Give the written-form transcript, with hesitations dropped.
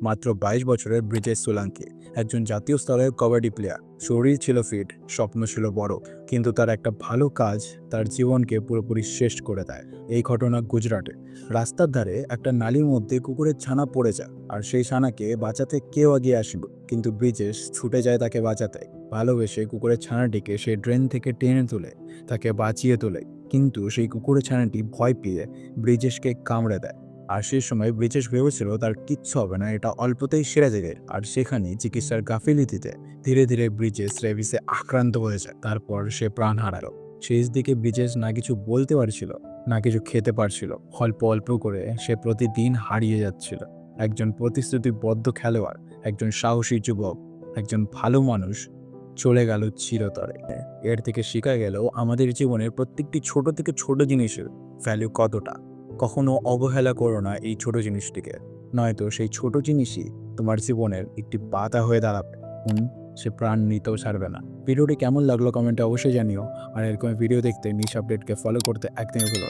মাত্র ২২ বছরের ব্রিজেশ সোলাঙ্কি, একজন জাতীয় স্তরের কবাডি প্লেয়ার। শরীর ছিল ফিট, স্বপ্ন ছিল বড়, কিন্তু তার একটা ভালো কাজ তার জীবনকে পুরোপুরি শেষ করে দেয়। এই ঘটনা গুজরাটে। রাস্তার ধারে একটা নালীর মধ্যে কুকুরের ছানা পড়ে যায়, আর সেই ছানাকে বাঁচাতে কেউ এগিয়ে আসেনি, কিন্তু ব্রিজেশ ছুটে যায় তাকে বাঁচাতে। ভালোবেসে কুকুরের ছানাটিকে সে ড্রেন থেকে টেনে তুলে তাকে বাঁচিয়ে তোলে, কিন্তু সেই কুকুরের ছানাটি ভয় পেয়ে ব্রিজেশকে কামড়ে দেয়। আর সেই সময় ব্রিজেশ ভেবেছিল তার কিচ্ছু হবে না, এটা অল্পতেই সেরে যাবে। আর সেখানে চিকিৎসার গাফিলতিতে ধীরে ধীরে ব্রিজেশ রেবিসে আক্রান্ত হয়ে যায়। তারপর সে প্রাণ হারালো। শেষ দিকে ব্রিজেশ না কিছু বলতে পারছিল, না কিছু খেতে পারছিল। অল্প অল্প করে সে প্রতিদিন হারিয়ে যাচ্ছিল। একজন প্রতিশ্রুতিবদ্ধ খেলোয়াড়, একজন সাহসী যুবক, একজন ভালো মানুষ চলে গেল চিরতরে। এর থেকে শেখা গেল আমাদের জীবনের প্রত্যেকটি ছোট থেকে ছোট জিনিসের ভ্যালু কতটা। কখনো অবহেলা করো না এই ছোট জিনিসটিকে, নয়তো সেই ছোট জিনিসই তোমার জীবনের একটি বাধা হয়ে দাঁড়াবে। সে প্রাণ নিতেও ছাড়বে না। ভিডিওটি কেমন লাগলো কমেন্টে অবশ্যই জানিও। আর এরকম ভিডিও দেখতে নিশ আপডেটকে ফলো করতে একদমই ভুলো না।